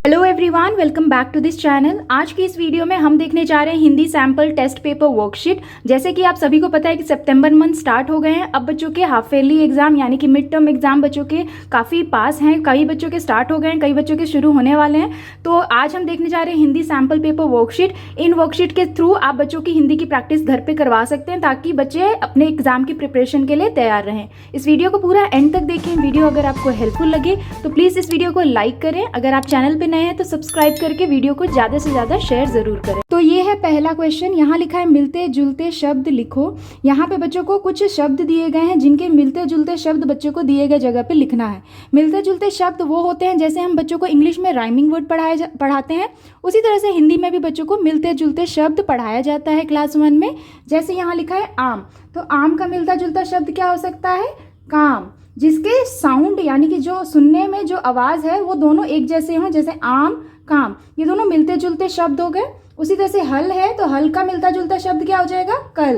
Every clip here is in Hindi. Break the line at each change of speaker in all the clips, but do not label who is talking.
Hello everyone, welcome back to this channel. आज की इस वीडियो में हम देखने जा रहे हैं Hindi sample test paper worksheet. जैसे कि आप सभी को पता है कि सितंबर मंथ स्टार्ट हो गए हैं। अब बच्चों के हाफ ईयरली एग्जाम यानी कि मिड टर्म एग्जाम बच्चों के काफ़ी पास हैं। कई बच्चों के स्टार्ट हो गए हैं, कई बच्चों के शुरू होने वाले हैं। तो आज हम देखने जा रहे हैं Hindi sample paper worksheet. In worksheet के थ्रू आप बच्चों की हिंदी की प्रैक्टिस घर पर करवा सकते हैं ताकि बच्चे अपने एग्जाम की प्रिपरेशन के लिए तैयार रहें। इस वीडियो को पूरा एंड तक देखें। वीडियो अगर आपको हेल्पफुल लगे तो प्लीज़ इस वीडियो को लाइक करें। अगर आप चैनल पर नए हैं तो सब्सक्राइब करके वीडियो को ज़्यादा से ज़्यादा शेयर ज़रूर करें। तो ये है पहला क्वेश्चन। यहाँ लिखा है मिलते जुलते शब्द लिखो। यहाँ पे बच्चों को कुछ शब्द दिए गए हैं जिनके मिलते जुलते शब्द बच्चों को दिए गए जगह पे लिखना है। मिलते जुलते शब्द वो होते हैं जैसे हम बच्चों को इंग्लिश में राइमिंग वर्ड पढ़ाते हैं, उसी तरह से हिंदी में भी बच्चों को मिलते जुलते शब्द पढ़ाया जाता है क्लास 1 में। जैसे यहाँ लिखा है आम, तो आम का मिलता जुलता शब्द क्या हो सकता है? काम, जिसके साउंड यानी कि जो सुनने में जो आवाज़ है वो दोनों एक जैसे हों, जैसे आम काम, ये दोनों मिलते जुलते शब्द हो गए। उसी तरह से हल है, तो हल का मिलता जुलता शब्द क्या हो जाएगा? कल।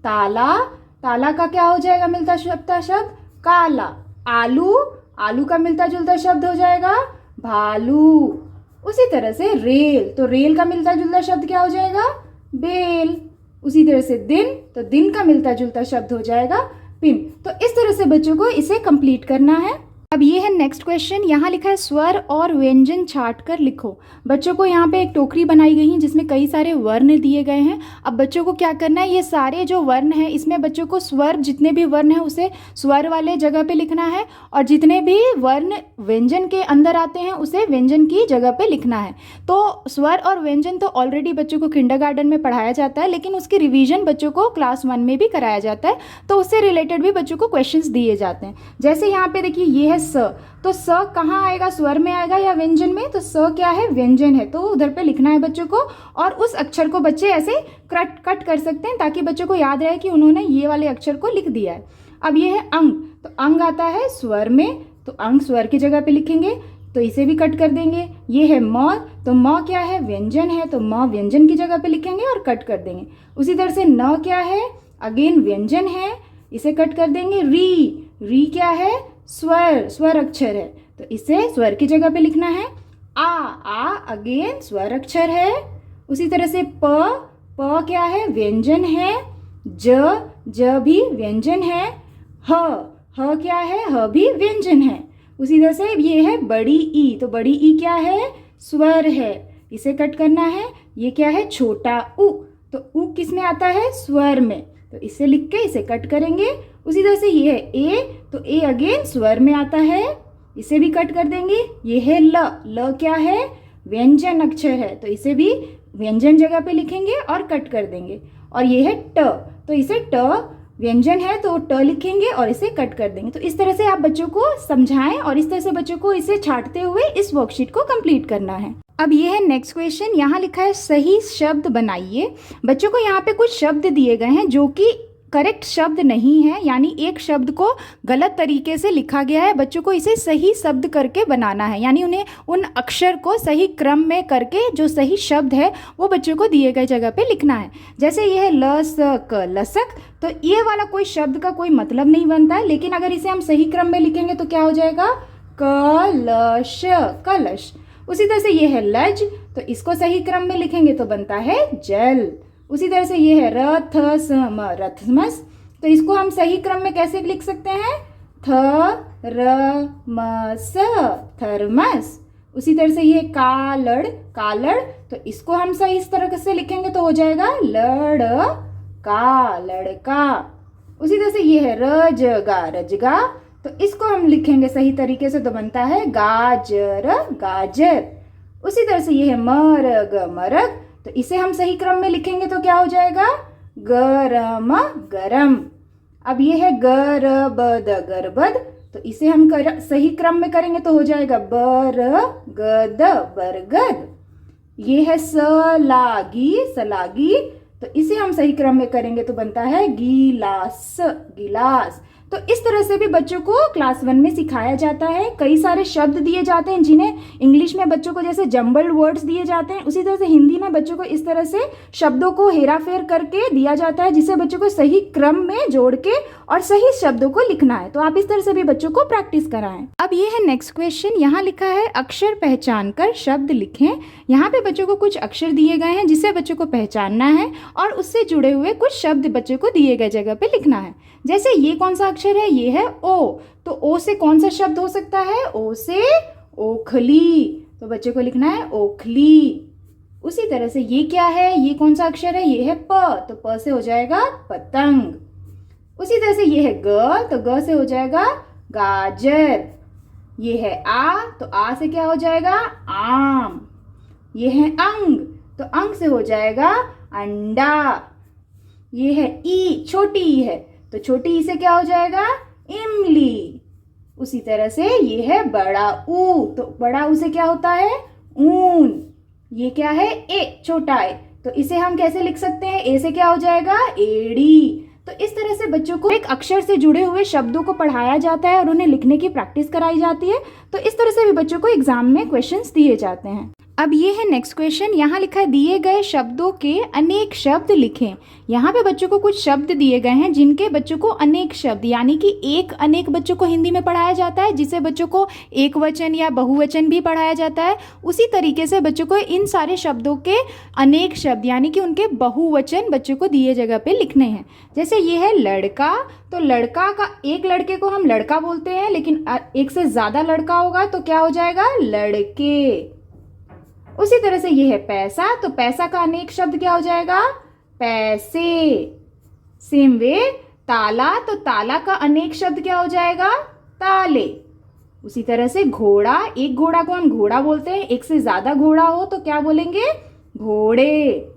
ताला, ताला का क्या हो जाएगा मिलता जुलता शब्द? काला। आलू, आलू का मिलता जुलता शब्द हो जाएगा भालू। उसी तरह से रेल, तो रेल का मिलता जुलता शब्द क्या हो जाएगा? बेल। उसी तरह से दिन, तो दिन का मिलता जुलता शब्द हो जाएगा पिन। तो इस तरह से बच्चों को इसे कंप्लीट करना है। अब ये है नेक्स्ट क्वेश्चन। यहाँ लिखा है स्वर और व्यंजन छाट कर लिखो। बच्चों को यहाँ पे एक टोकरी बनाई गई है जिसमें कई सारे वर्ण दिए गए हैं। अब बच्चों को क्या करना है, ये सारे जो वर्ण हैं इसमें बच्चों को स्वर, जितने भी वर्ण हैं उसे स्वर वाले जगह पे लिखना है, और जितने भी वर्ण व्यंजन के अंदर आते हैं उसे व्यंजन की जगह पे लिखना है। तो स्वर और व्यंजन तो ऑलरेडी बच्चों को किंडरगार्टन में पढ़ाया जाता है, लेकिन उसकी रिविजन बच्चों को क्लास 1 में भी कराया जाता है। तो उससे रिलेटेड भी बच्चों को क्वेश्चंस दिए जाते हैं। जैसे यहाँ पे देखिए ये है स, तो स कहाँ आएगा? स्वर में आएगा या व्यंजन में? तो स क्या है? व्यंजन है, तो उधर पे लिखना है बच्चों को। और उस अक्षर को बच्चे ऐसे कट कर सकते हैं ताकि बच्चों को याद रहे कि उन्होंने ये वाले अक्षर को लिख दिया है। अब ये है अंग, तो अंग आता है स्वर में, तो अंग स्वर की जगह पे लिखेंगे, तो इसे भी कट कर देंगे। ये है म, तो म क्या है? व्यंजन है, तो म व्यंजन की जगह पे लिखेंगे और कट कर देंगे। उसी तरह से न क्या है? अगेन व्यंजन है, इसे कट कर देंगे। री, री क्या है? स्वर, स्वर अक्षर है, तो इसे स्वर की जगह पे लिखना है। आ अगेन स्वर अक्षर है। उसी तरह से प क्या है? व्यंजन है। ज भी व्यंजन है। ह क्या है? ह भी व्यंजन है। उसी तरह से ये है बड़ी ई, तो बड़ी ई क्या है? स्वर है, इसे कट करना है। ये क्या है? छोटा उ, तो उ किस में आता है? स्वर में, तो इसे लिख के इसे कट करेंगे। उसी तरह से ये है ए, तो ए अगेन स्वर में आता है, इसे भी कट कर देंगे। ये है ल क्या है? व्यंजन अक्षर है, तो इसे भी व्यंजन जगह पे लिखेंगे और कट कर देंगे। और ये है ट, तो इसे ट व्यंजन है तो ट लिखेंगे और इसे कट कर देंगे। तो इस तरह से आप बच्चों को समझाएं और इस तरह से बच्चों को इसे छांटते हुए इस वर्कशीट को कंप्लीट करना है। अब ये है नेक्स्ट क्वेश्चन। यहाँ लिखा है सही शब्द बनाइए। बच्चों को यहाँ पे कुछ शब्द दिए गए हैं जो कि करेक्ट शब्द नहीं है, यानी एक शब्द को गलत तरीके से लिखा गया है। बच्चों को इसे सही शब्द करके बनाना है, यानी उन्हें उन अक्षर को सही क्रम में करके जो सही शब्द है वो बच्चों को दिए गए जगह पे लिखना है। जैसे ये है ल स क लसक, तो ये वाला कोई शब्द का कोई मतलब नहीं बनता है, लेकिन अगर इसे हम सही क्रम में लिखेंगे तो क्या हो जाएगा? कलश, कलश। उसी तरह से ये है लज, तो इसको सही क्रम में लिखेंगे तो बनता है जल। उसी तरह से ये है रथ सम, रथमस, तो इसको हम सही क्रम में कैसे लिख सकते हैं? Thermos, thermos. उसी तरह से ये कालड़, कालड़, तो इसको हम सही इस तरह से लिखेंगे तो हो जाएगा लड़का, लड़का। उसी तरह से ये है रजगा, रजगा, तो इसको हम लिखेंगे सही तरीके से तो बनता है गाजर, गाजर। उसी तरह से ये है मरग, मरग, तो इसे हम सही क्रम में लिखेंगे तो क्या हो जाएगा? गरम, गरम। अब ये है गरबद, गरबद, तो इसे हम सही क्रम में करेंगे तो हो जाएगा बरगद, बरगद। ये है सलागी, सलागी, तो इसे हम सही क्रम में करेंगे तो बनता है गिलास, गिलास। तो इस तरह से भी बच्चों को क्लास 1 में सिखाया जाता है। कई सारे शब्द दिए जाते हैं जिन्हें इंग्लिश में बच्चों को जैसे जम्बल्ड वर्ड्स दिए जाते हैं, उसी तरह से हिंदी में बच्चों को इस तरह से शब्दों को हेरा फेर करके दिया जाता है जिसे बच्चों को सही क्रम में जोड़ के और सही शब्दों को लिखना है। तो आप इस तरह से भी बच्चों को प्रैक्टिस कराएं। अब ये है नेक्स्ट क्वेश्चन। यहाँ लिखा है अक्षर पहचान कर शब्द लिखें। यहाँ पे बच्चों को कुछ अक्षर दिए गए हैं जिसे बच्चों को पहचानना है और उससे जुड़े हुए कुछ शब्द बच्चों को दिए गए जगह पे लिखना है। जैसे ये कौन सा अक्षर है, ये है ओ, तो ओ से कौन सा शब्द हो सकता है, ओ से ओखली, तो बच्चे को लिखना है ओखली। उसी तरह से ये क्या है, ये कौन सा अक्षर है, ये है प, तो प से हो जाएगा पतंग। उसी तरह से ये है ग, तो ग से हो जाएगा गाजर। ये है आ, तो आ से क्या हो जाएगा, आम। ये है अंग, तो अंग से हो जाएगा अंडा। ये है ई, छोटी ई है, तो छोटी ई से क्या हो जाएगा, इमली। उसी तरह से ये है बड़ा ऊ, तो बड़ा ऊ से क्या होता है, ऊन। ये क्या है, ए, छोटा ए, तो इसे हम कैसे लिख सकते हैं, ए से क्या हो जाएगा, एड़ी। तो इस तरह से बच्चों को एक अक्षर से जुड़े हुए शब्दों को पढ़ाया जाता है और उन्हें लिखने की प्रैक्टिस कराई जाती है। तो इस तरह से भी बच्चों को एग्जाम में क्वेश्चंस दिए जाते हैं। अब ये है नेक्स्ट क्वेश्चन। यहाँ लिखा है दिए गए शब्दों के अनेक शब्द लिखें। यहाँ पे बच्चों को कुछ शब्द दिए गए हैं जिनके बच्चों को अनेक शब्द यानी कि एक अनेक बच्चों को हिंदी में पढ़ाया जाता है, जिसे बच्चों को एक वचन या बहुवचन भी पढ़ाया जाता है। उसी तरीके से बच्चों को इन सारे शब्दों के अनेक शब्द यानी कि उनके बहुवचन बच्चों को दिए जगह पे लिखने हैं। जैसे ये है लड़का, तो लड़का का एक लड़के को हम लड़का बोलते हैं, लेकिन एक से ज़्यादा लड़का होगा तो क्या हो जाएगा, लड़के। उसी तरह से ये है पैसा, तो पैसा का अनेक शब्द क्या हो जाएगा, पैसे। सेम वे ताला, तो ताला का अनेक शब्द क्या हो जाएगा, ताले। उसी तरह से घोड़ा, एक घोड़ा को हम घोड़ा बोलते हैं, एक से ज्यादा घोड़ा हो तो क्या बोलेंगे, घोड़े।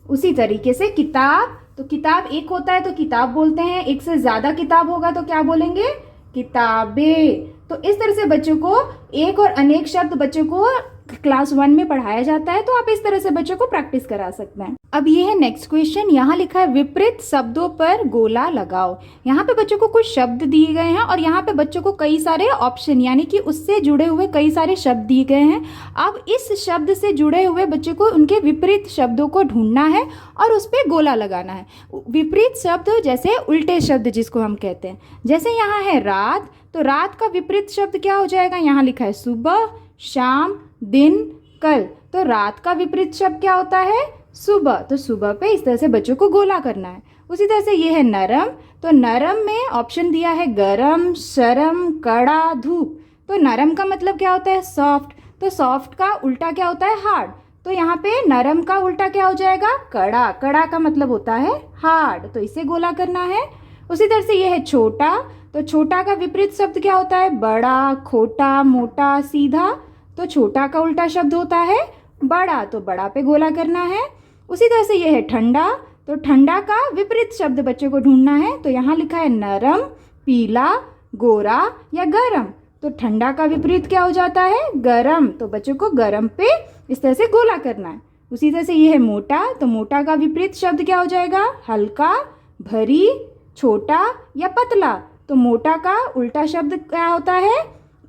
उसी तरीके से किताब, तो किताब एक होता है तो किताब बोलते हैं, एक से ज्यादा किताब होगा तो क्या बोलेंगे, किताबें। तो इस तरह से बच्चों को एक और अनेक शब्द बच्चों को क्लास 1 में पढ़ाया जाता है, तो आप इस तरह से बच्चों को प्रैक्टिस करा सकते हैं। अब ये है नेक्स्ट क्वेश्चन। यहाँ लिखा है विपरीत शब्दों पर गोला लगाओ। यहाँ पे बच्चों को कुछ शब्द दिए गए हैं और यहाँ पे बच्चों को कई सारे ऑप्शन यानी कि उससे जुड़े हुए कई सारे शब्द दिए गए हैं। अब इस शब्द से जुड़े हुए बच्चों को उनके विपरीत शब्दों को ढूंढना है और उस पर गोला लगाना है। विपरीत शब्द जैसे उल्टे शब्द जिसको हम कहते हैं, जैसे यहाँ है रात, तो रात का विपरीत शब्द क्या हो जाएगा, यहाँ लिखा है सुबह, शाम, दिन, कल, तो रात का विपरीत शब्द क्या होता है, सुबह। तो सुबह पे इस तरह से बच्चों को गोला करना है। उसी तरह से ये है नरम, तो नरम में ऑप्शन दिया है गरम, शरम, कड़ा, धूप। तो नरम का मतलब क्या होता है, सॉफ्ट, तो सॉफ्ट का उल्टा क्या होता है, हार्ड। तो यहाँ पे नरम का उल्टा क्या हो जाएगा, कड़ा। कड़ा का मतलब होता है हार्ड, तो इसे गोला करना है। उसी तरह से ये है छोटा, तो छोटा का विपरीत शब्द क्या होता है, बड़ा, खोटा, मोटा, सीधा। तो छोटा का उल्टा शब्द होता है बड़ा, तो बड़ा पे गोला करना है। उसी तरह से यह है ठंडा, तो ठंडा का विपरीत शब्द बच्चों को ढूंढना है। तो यहाँ लिखा है नरम, पीला, गोरा या गरम। तो ठंडा का विपरीत क्या हो जाता है, गरम, तो बच्चों को गरम पे इस तरह से गोला करना है। उसी तरह से यह है मोटा, तो मोटा का विपरीत शब्द क्या हो जाएगा, हल्का, भरी, छोटा या पतला। तो मोटा का उल्टा शब्द क्या होता है,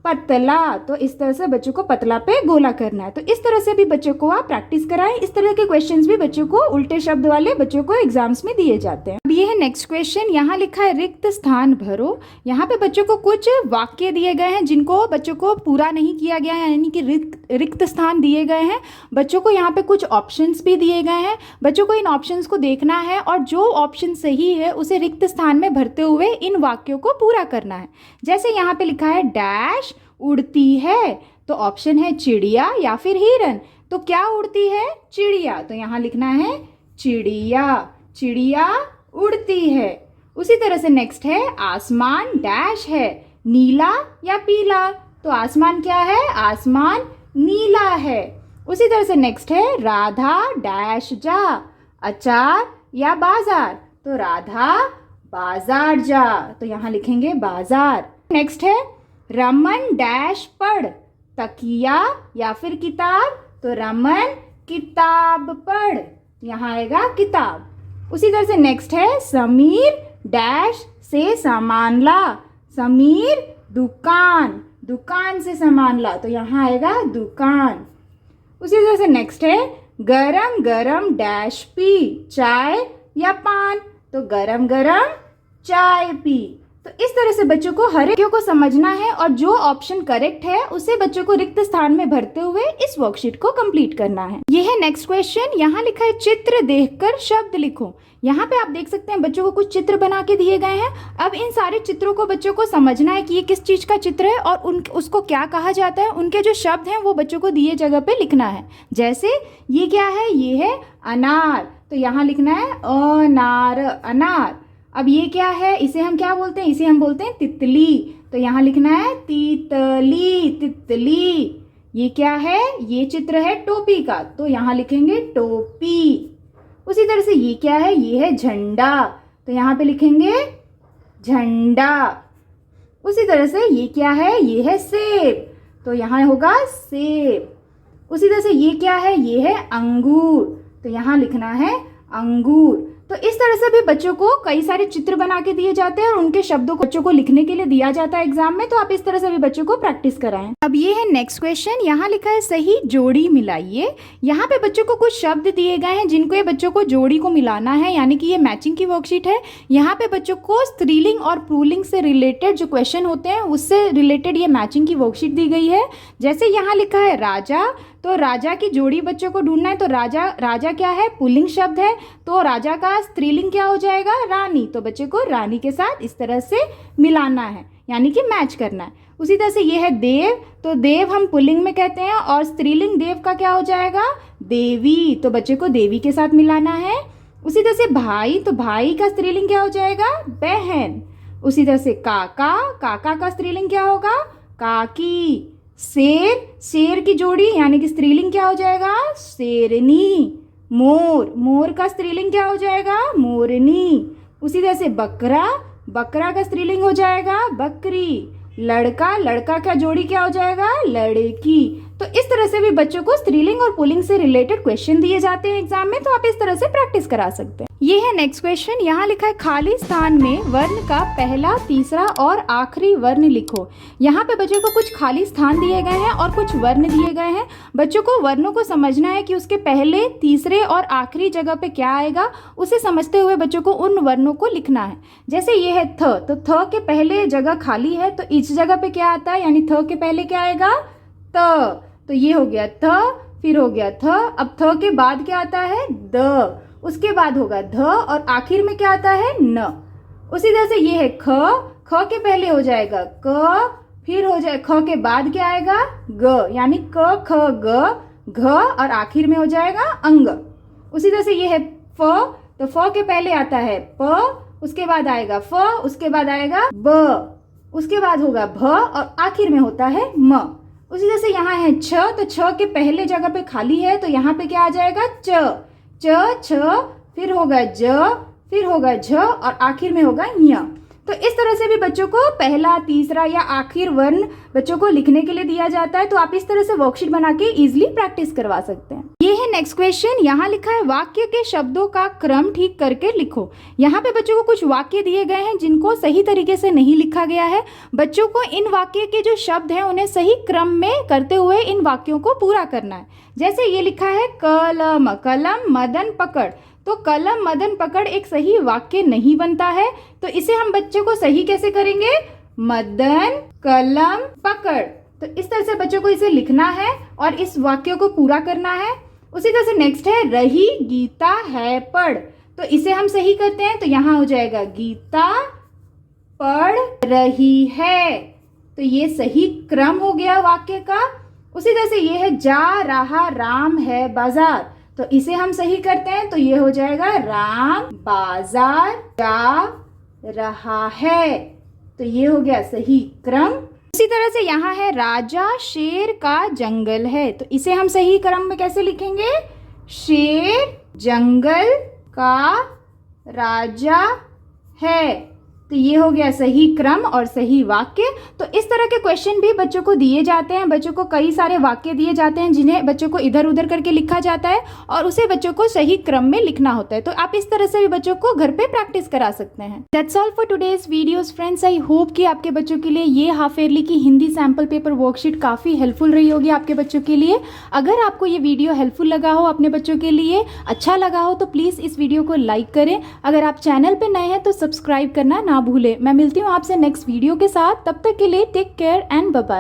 पतला। तो इस तरह से बच्चों को पतला पे गोला करना है। तो इस तरह से भी बच्चों को आप प्रैक्टिस कराएं। इस तरह के क्वेश्चंस भी बच्चों को उल्टे शब्द वाले बच्चों को एग्जाम्स में दिए जाते हैं। अब ये है नेक्स्ट क्वेश्चन। यहाँ लिखा है रिक्त स्थान भरो। यहाँ पे बच्चों को कुछ वाक्य दिए गए हैं जिनको बच्चों को पूरा नहीं किया गया है, यानी कि रिक्त स्थान दिए गए हैं। बच्चों को यहाँ पे कुछ ऑप्शंस भी दिए गए हैं। बच्चों को इन ऑप्शंस को देखना है और जो ऑप्शन सही है उसे रिक्त स्थान में भरते हुए इन वाक्यों को पूरा करना है। जैसे यहाँ पे लिखा है डैश उड़ती है, तो ऑप्शन है चिड़िया या फिर हिरन। तो क्या उड़ती है, चिड़िया, तो यहाँ लिखना है चिड़िया, चिड़िया उड़ती है। उसी तरह से नेक्स्ट है आसमान डैश है, नीला या पीला। तो आसमान क्या है, आसमान नीला है। उसी तरह से नेक्स्ट है राधा डैश जा, अचार या बाजार। तो राधा बाजार जा, तो यहाँ लिखेंगे बाजार। नेक्स्ट है रमन डैश पढ़, तकिया या फिर किताब। तो रमन किताब पढ़, यहाँ आएगा किताब। उसी तरह से नेक्स्ट है समीर डैश से सामान ला, समीर दुकान, दुकान से सामान ला। तो यहाँ आएगा दुकान। उसी तरह से नेक्स्ट है गरम गरम डैश पी, चाय या पान। तो गरम गरम चाय पी। तो इस तरह से बच्चों को हर एक को समझना है और जो ऑप्शन करेक्ट है उसे बच्चों को रिक्त स्थान में भरते हुए इस वर्कशीट को कंप्लीट करना है। यह है नेक्स्ट क्वेश्चन। यहाँ लिखा है चित्र देखकर शब्द लिखो। यहाँ पे आप देख सकते हैं बच्चों को कुछ चित्र बना के दिए गए हैं। अब इन सारे चित्रों को बच्चों को समझना है कि ये किस चीज का चित्र है और उसको क्या कहा जाता है। उनके जो शब्द हैं वो बच्चों को दिए जगह पे लिखना है। जैसे ये क्या है, ये है अनार, तो यहाँ लिखना है अनार, अनार। अब ये क्या है, इसे हम क्या बोलते हैं, इसे हम बोलते हैं तितली, तो यहाँ लिखना है तितली, तितली। ये क्या है, ये चित्र है टोपी का, तो यहाँ लिखेंगे टोपी। उसी तरह से ये क्या है, ये है झंडा, तो यहाँ पे लिखेंगे झंडा। उसी तरह से ये क्या है, ये है सेब, तो यहाँ होगा सेब। उसी तरह से ये क्या है, ये है अंगूर, तो यहाँ लिखना है अंगूर। तो इस तरह से भी बच्चों को कई सारे चित्र बना के दिए जाते हैं और उनके शब्दों को बच्चों को लिखने के लिए दिया जाता है एग्जाम में। तो आप इस तरह से भी बच्चों को प्रैक्टिस कराएं। अब ये है नेक्स्ट क्वेश्चन। यहाँ लिखा है सही जोड़ी मिलाइए। यहाँ पे बच्चों को कुछ शब्द दिए गए हैं जिनको ये बच्चों को जोड़ी को मिलाना है, यानी कि ये मैचिंग की वर्कशीट है। यहाँ पे बच्चों को स्त्रीलिंग और पुल्लिंग से रिलेटेड जो क्वेश्चन होते हैं उससे रिलेटेड ये मैचिंग की वर्कशीट दी गई है। जैसे यहाँ लिखा है राजा, तो राजा की जोड़ी बच्चों को ढूंढना है। तो राजा, राजा क्या है, पुल्लिंग शब्द है, तो राजा का स्त्रीलिंग क्या हो जाएगा, रानी, तो बच्चे को रानी के साथ इस तरह से मिलाना है, यानी कि मैच करना है। उसी तरह से ये है देव, तो देव हम पुल्लिंग में कहते हैं और स्त्रीलिंग देव का क्या हो जाएगा, देवी, तो बच्चे को देवी के साथ मिलाना है। उसी तरह से भाई, तो भाई का स्त्रीलिंग क्या हो जाएगा, बहन। उसी तरह से काका, काका का स्त्रीलिंग क्या होगा, काकी। शेर, शेर की जोड़ी यानी कि स्त्रीलिंग क्या हो जाएगा, शेरनी। मोर, मोर का स्त्रीलिंग क्या हो जाएगा, मोरनी। उसी तरह से बकरा, बकरा का स्त्रीलिंग हो जाएगा बकरी। लड़का, लड़का का जोड़ी क्या हो जाएगा, लड़की। तो इस तरह से भी बच्चों को स्त्रीलिंग और पुल्लिंग से रिलेटेड क्वेश्चन दिए जाते हैं एग्जाम में, तो आप इस तरह से प्रैक्टिस करा सकते हैं। ये है नेक्स्ट क्वेश्चन। यहाँ लिखा है खाली स्थान में वर्ण का पहला, तीसरा और आखिरी वर्ण लिखो। यहाँ पे बच्चों को कुछ खाली स्थान दिए गए हैं और कुछ वर्ण दिए गए हैं। बच्चों को वर्णों को समझना है कि उसके पहले, तीसरे और आखिरी जगह पे क्या आएगा, उसे समझते हुए बच्चों को उन वर्णों को लिखना है। जैसे ये है थ, तो थ के पहले जगह खाली है, तो इस जगह पे क्या आता है, यानी थ के पहले क्या आएगा, त, तो ये हो गया थ, फिर हो गया थ। अब थ के बाद क्या आता है, द, उसके बाद होगा ध और आखिर में क्या आता है, न। उसी तरह से ये है ख, ख के पहले हो जाएगा क, फिर हो जाए ख के बाद क्या आएगा, ग, यानी क ख ग, घ और आखिर में हो जाएगा अंग। उसी तरह से ये है फ, तो फ के पहले आता है प, उसके बाद आएगा फ, उसके बाद आएगा ब, उसके बाद होगा भ और आखिर में होता है म। उसी तरह से यहाँ है छ, तो छ के पहले जगह पे खाली है, तो यहाँ पे क्या आ जाएगा, च, च, छ, फिर होगा ज, फिर होगा झ और आखिर में होगा य। तो इस तरह से भी बच्चों को पहला, तीसरा या आखिर वर्ण बच्चों को लिखने के लिए दिया जाता है। तो आप इस तरह से वर्कशीट बना के इजिली प्रैक्टिस करवा सकते हैं। ये है नेक्स्ट क्वेश्चन। यहाँ लिखा है वाक्य के शब्दों का क्रम ठीक करके लिखो। यहाँ पे बच्चों को कुछ वाक्य दिए गए हैं जिनको सही तरीके से नहीं लिखा गया है। बच्चों को इन वाक्य के जो शब्द हैं उन्हें सही क्रम में करते हुए इन वाक्यों को पूरा करना है। जैसे ये लिखा है कलम, कलम मदन पकड़, तो कलम मदन पकड़ एक सही वाक्य नहीं बनता है, तो इसे हम बच्चों को सही कैसे करेंगे, मदन कलम पकड़। तो इस तरह से बच्चों को इसे लिखना है और इस वाक्य को पूरा करना है। उसी तरह से नेक्स्ट है रही गीता है पढ़, तो इसे हम सही करते हैं, तो यहाँ हो जाएगा गीता पढ़ रही है, तो ये सही क्रम हो गया वाक्य का। उसी तरह से ये है जा रहा राम है बाजार, तो इसे हम सही करते हैं, तो ये हो जाएगा राम बाजार जा रहा है, तो ये हो गया सही क्रम। उसी तरह से यहाँ है राजा शेर का जंगल है, तो इसे हम सही क्रम में कैसे लिखेंगे, शेर जंगल का राजा है, तो ये हो गया सही क्रम और सही वाक्य। तो इस तरह के क्वेश्चन भी बच्चों को दिए जाते हैं। बच्चों को कई सारे वाक्य दिए जाते हैं जिन्हें बच्चों को इधर उधर करके लिखा जाता है और उसे बच्चों को सही क्रम में लिखना होता है। तो आप इस तरह से भी बच्चों को घर पे प्रैक्टिस करा सकते हैं। That's all for today's videos friends. I hope कि आपके बच्चों के लिए ये हाफ ईयरली की हिंदी सैम्पल पेपर वर्कशीट काफ़ी हेल्पफुल रही होगी आपके बच्चों के लिए। अगर आपको ये वीडियो हेल्पफुल लगा हो, अपने बच्चों के लिए अच्छा लगा हो, तो प्लीज़ इस वीडियो को लाइक करें। अगर आप चैनल पर नए हैं तो सब्सक्राइब करना ना भूलें। मैं मिलती हूँ आपसे नेक्स्ट वीडियो के साथ। तब तक के लिए take care and bye bye.